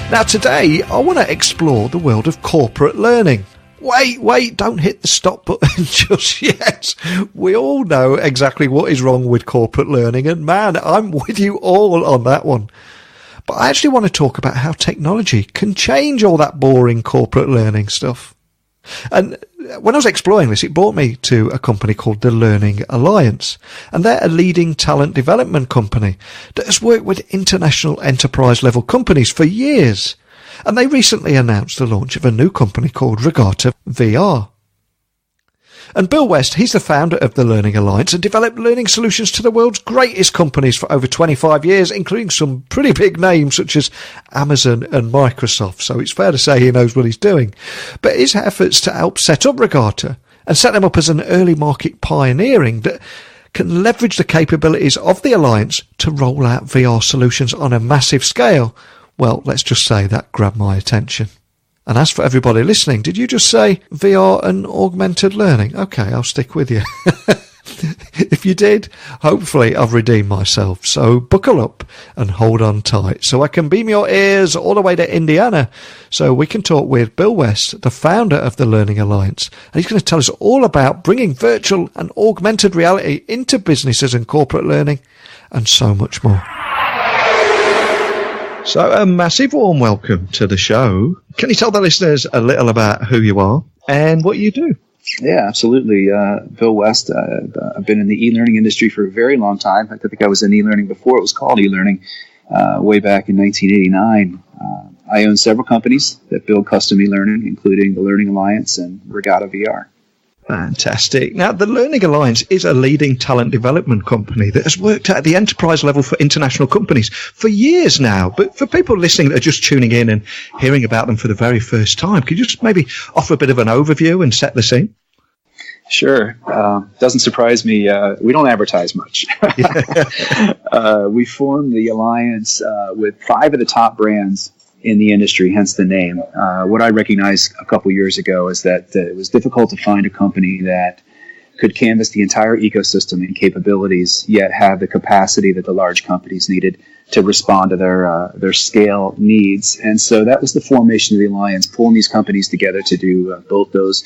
Now today, I want to explore the world of corporate learning. Wait, don't hit the stop button just yet. We all know exactly what is wrong with corporate learning, and man, I'm with you all on that one. But I actually want to talk about how technology can change all that boring corporate learning stuff. And when I was exploring this, it brought me to a company called the Learning Alliance. And they're a leading talent development company that has worked with international enterprise level companies for years. And they recently announced the launch of a new company called Regatta VR. And Bill West, he's the founder of the Learning Alliance and developed learning solutions to the world's greatest companies for over 25 years, including some pretty big names such as Amazon and Microsoft. So it's fair to say he knows what he's doing. But his efforts to help set up Regatta and set them up as an early market pioneering that can leverage the capabilities of the Alliance to roll out VR solutions on a massive scale, well, let's just say that grabbed my attention. And as for everybody listening, did you just say VR and augmented learning? Okay, I'll stick with you. If you did, hopefully I've redeemed myself. So buckle up and hold on tight so I can beam your ears all the way to Indiana so we can talk with Bill West, the founder of the Learning Alliance. And he's going to tell us all about bringing virtual and augmented reality into businesses and corporate learning and so much more. So a massive warm welcome to the show. Can you tell the listeners a little about who you are and what you do? Yeah, absolutely. Bill West. I've been in the e-learning industry for a very long time. I think I was in e-learning before it was called e-learning, way back in 1989. I own several companies that build custom e-learning, including the Learning Alliance and Regatta VR. Fantastic. Now, the Learning Alliance is a leading talent development company that has worked at the enterprise level for international companies for years now. But for people listening that are just tuning in and hearing about them for the very first time, could you just maybe offer a bit of an overview and set the scene? Sure. Doesn't surprise me. We don't advertise much. We formed the Alliance with 5 of the top brands in the industry, hence the name. What I recognized a couple years ago is that it was difficult to find a company that could canvas the entire ecosystem and capabilities, yet have the capacity that the large companies needed to respond to their scale needs. And so that was the formation of the Alliance, pulling these companies together to do both those.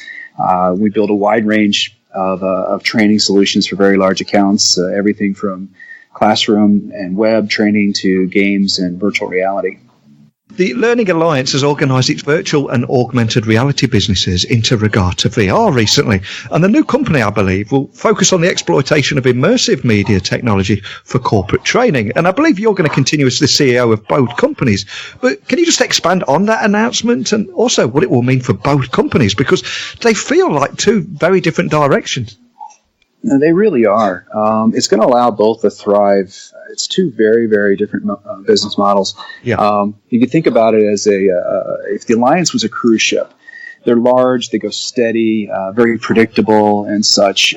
We built a wide range of training solutions for very large accounts, everything from classroom and web training to games and virtual reality. The Learning Alliance has organised its virtual and augmented reality businesses into Regatta VR recently, and the new company, I believe, will focus on the exploitation of immersive media technology for corporate training. And I believe you're going to continue as the CEO of both companies. But can you just expand on that announcement and also what it will mean for both companies? Because they feel like two very different directions. No, they really are. It's going to allow both to thrive. It's two very, very different business models. Yeah. You can think about it as if the Alliance was a cruise ship. They're large, they go steady, very predictable and such.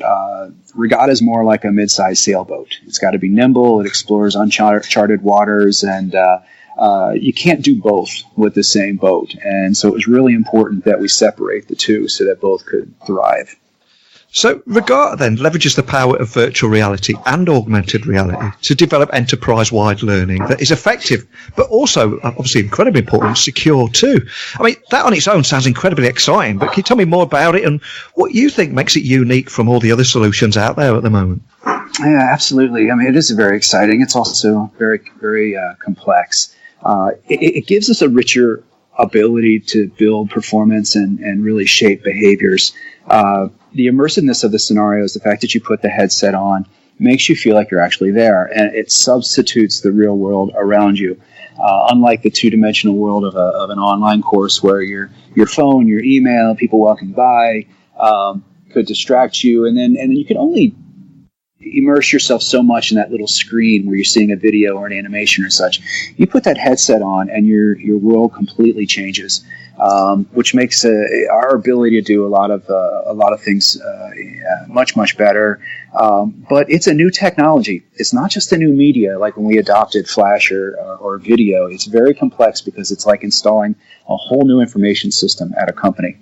Regatta is more like a mid-sized sailboat. It's got to be nimble, it explores uncharted waters, and you can't do both with the same boat. And so it was really important that we separate the two so that both could thrive. So Regatta then leverages the power of virtual reality and augmented reality to develop enterprise-wide learning that is effective, but also, obviously incredibly important, secure too. I mean, that on its own sounds incredibly exciting, but can you tell me more about it and what you think makes it unique from all the other solutions out there at the moment? Yeah, absolutely. I mean, it is very exciting. It's also very, very complex. It gives us a richer ability to build performance and really shape behaviors. The immersiveness of the scenario is the fact that you put the headset on makes you feel like you're actually there, and it substitutes the real world around you. Unlike the two-dimensional world of an online course where your phone, your email, people walking by could distract you, and then you can only immerse yourself so much in that little screen where you're seeing a video or an animation or such. You put that headset on and your world completely changes, which makes our ability to do a lot of things much better. But it's a new technology. It's not just a new media like when we adopted Flash or video. It's very complex because it's like installing a whole new information system at a company.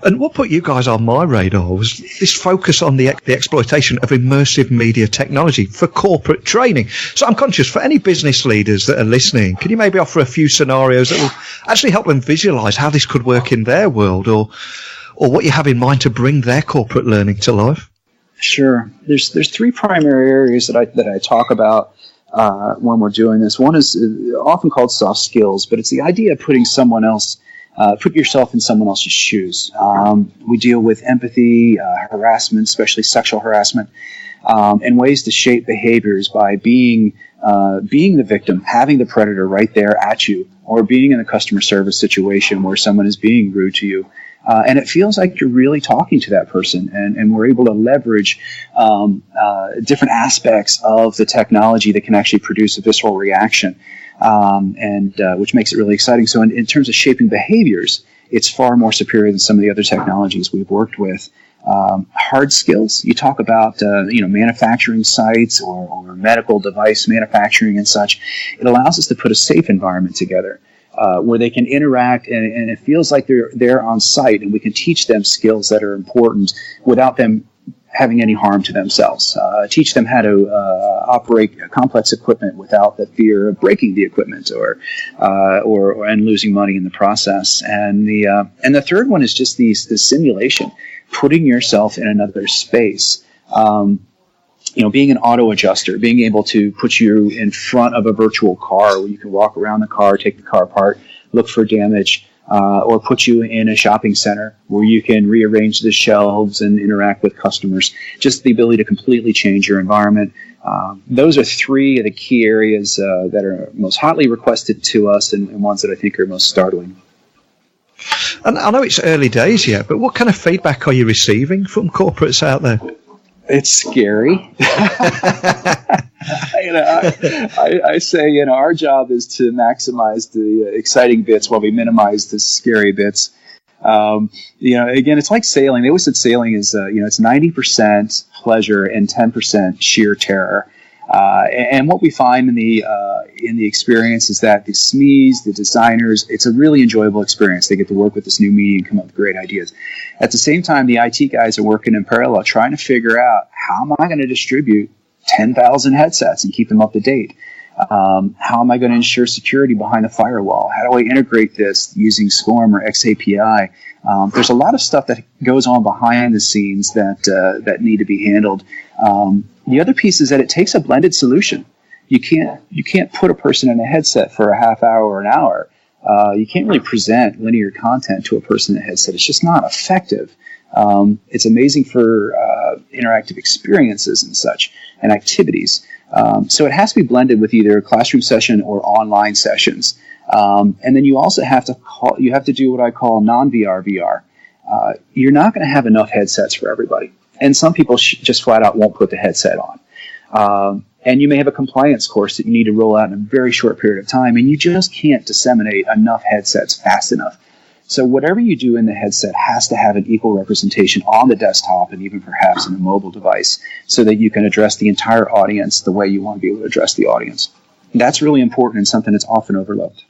And what put you guys on my radar was this focus on the exploitation of immersive media technology for corporate training. So I'm conscious, for any business leaders that are listening, can you maybe offer a few scenarios that will actually help them visualize how this could work in their world, or what you have in mind to bring their corporate learning to life? Sure. There's three primary areas that I talk about when we're doing this. One is often called soft skills, but it's the idea of putting someone else, put yourself in someone else's shoes. We deal with empathy, harassment, especially sexual harassment, and ways to shape behaviors by being the victim, having the predator right there at you, or being in a customer service situation where someone is being rude to you. And it feels like you're really talking to that person, and we're able to leverage different aspects of the technology that can actually produce a visceral reaction, and which makes it really exciting. So in terms of shaping behaviors, it's far more superior than some of the other technologies we've worked with. Hard skills, you talk about manufacturing sites or medical device manufacturing and such. It allows us to put a safe environment together, where they can interact, and it feels like they're on site, and we can teach them skills that are important without them having any harm to themselves. Teach them how to operate complex equipment without the fear of breaking the equipment or losing money in the process. And the third one is just the simulation, putting yourself in another space. Being an auto adjuster, being able to put you in front of a virtual car where you can walk around the car, take the car apart, look for damage, or put you in a shopping center where you can rearrange the shelves and interact with customers. Just the ability to completely change your environment. Those are three of the key areas that are most hotly requested to us, and ones that I think are most startling. And I know it's early days yet, but what kind of feedback are you receiving from corporates out there? It's scary. I say, our job is to maximize the exciting bits while we minimize the scary bits. Again, it's like sailing. They always said sailing is, it's 90% pleasure and 10% sheer terror. And what we find in the experience is that the SMEs, the designers, it's a really enjoyable experience. They get to work with this new media and come up with great ideas. At the same time, the IT guys are working in parallel, trying to figure out, how am I going to distribute 10,000 headsets and keep them up to date? How am I going to ensure security behind the firewall? How do I integrate this using SCORM or XAPI? There's a lot of stuff that goes on behind the scenes that need to be handled. The other piece is that it takes a blended solution. You can't put a person in a headset for a half hour or an hour. You can't really present linear content to a person in a headset. It's just not effective. It's amazing for interactive experiences and such, and activities. So it has to be blended with either a classroom session or online sessions. And then you also have to do what I call non-VR VR. You're not going to have enough headsets for everybody. And some people just flat out won't put the headset on. And you may have a compliance course that you need to roll out in a very short period of time, and you just can't disseminate enough headsets fast enough. So whatever you do in the headset has to have an equal representation on the desktop and even perhaps in a mobile device, so that you can address the entire audience the way you want to be able to address the audience. And that's really important and something that's often overlooked.